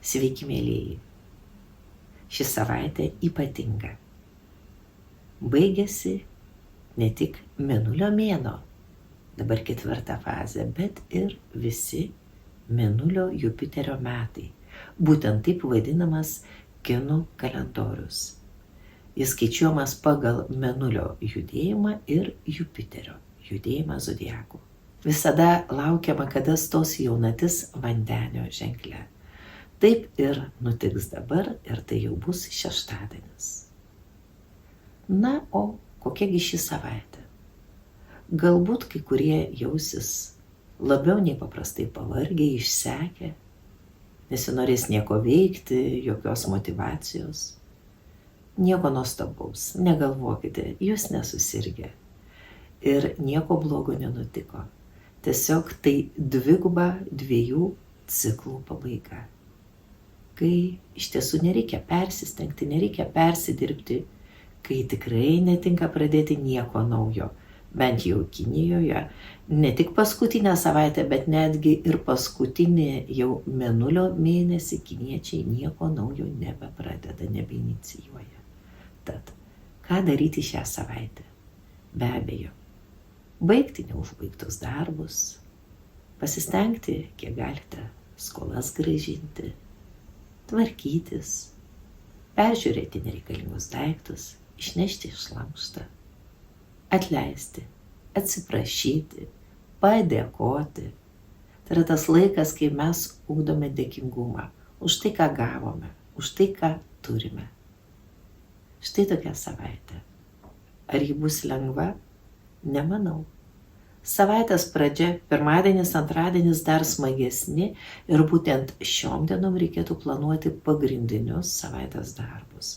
Sveiki, mėlyjeji. Ši savaitė ypatinga. Baigėsi ne tik Mėnulio mėnuo, dabar 4 fazė, bet ir visi Mėnulio Jupiterio metai. Būtent taip vadinamas kinų kalendorius. Jis skaičiuojamas pagal Mėnulio judėjimą ir Jupiterio judėjimą zodiaku. Visada laukiama, kada stos jaunatis Vandenio ženkle. Taip ir nutiks dabar ir tai jau bus šeštadienis. Na, o kokiagi ši savaitė? Galbūt kai kurie jausis labiau nei paprastai pavargę, išsekę, nesinorės nieko veikti, jokios motyvacijos. Nieko nuostabaus, negalvokite, jūs nesusirgę. Ir nieko blogo nenutiko. Tiesiog tai dviguba 2 ciklų pabaiga. Kai iš tiesų nereikia persistengti, nereikia persidirbti, kai tikrai netinka pradėti nieko naujo. Bent jau Kinijoje, ne tik paskutinę savaitę, bet netgi ir paskutinį jau Mėnulio mėnesį kiniečiai nieko naujo nebepradeda, nebeinicijuoja. Tad, ką daryti šią savaitę? Be abejo, baigti neužbaigtus darbus, pasistengti, kiek galite, skolas grąžinti, tvarkytis, peržiūrėti nereikalingus daiktus, išnešti šlamštą, atleisti, atsiprašyti, padėkoti. Tai yra tas laikas, kai mes ugdome dėkingumą už tai, ką gavome, už tai, ką turime. Štai tokia savaitė. Ar ji bus lengva? Nemanau. Savaitės pradžia, pirmadienis, antradienis dar smagesni ir būtent šiom dienom reikėtų planuoti pagrindinius savaitės darbus.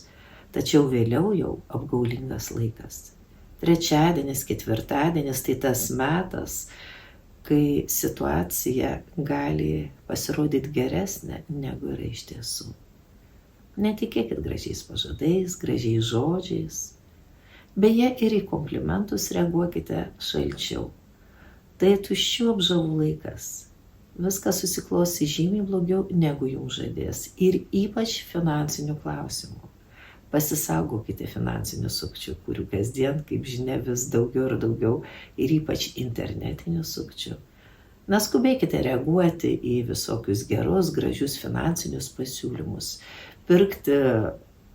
Tačiau vėliau jau apgaulingas laikas. Trečiadienis, ketvirtadienis tai tas metas, kai situacija gali pasirodyti geresnė negu yra iš tiesų. Netikėkit gražiais pažadais, gražiais žodžiais. Beje, ir į komplimentus reaguokite šalčiau. Tai tuščių apžavų laikas. Viskas susiklosi žymiai blogiau, negu jums žadės. Ir ypač finansinių klausimų. Pasisaugokite finansinių sukčių, kurių kasdien, kaip žinia, vis daugiau ir daugiau, ir ypač internetinių sukčių. Neskubėkite reaguoti į visokius gerus, gražius finansinius pasiūlymus. Pirkti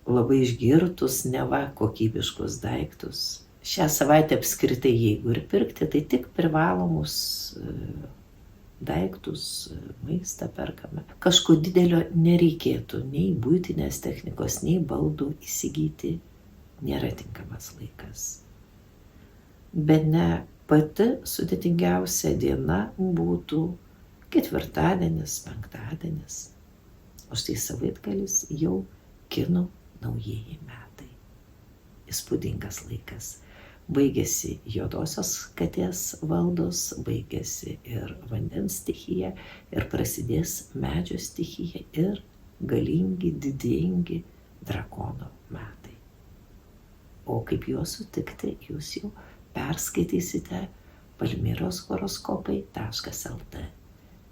labai išgirtus, neva kokybiškus daiktus. Šią savaitę apskritai, jeigu ir pirkti, tai tik privalomus daiktus, maistą perkame. Kažko didelio nereikėtų, nei buitinės technikos, nei baldų įsigyti. Nėra tinkamas laikas. Bene pati sudėtingiausia diena būtų ketvirtadienis, penktadienis. O štai savaitgalis jau kinų naujieji metai. Įspūdingas laikas. Baigėsi juodosios katės valdos, baigėsi ir vandens stichija, ir prasidės medžio stichija, ir galingi, didingi drakono metai. O kaip juos sutikti, jūs jau perskaitysite Palmyros horoskopai.lt.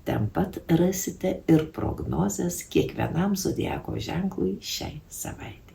Ten pat rasite ir prognozes kiekvienam zodiako ženklui šiai savaitei.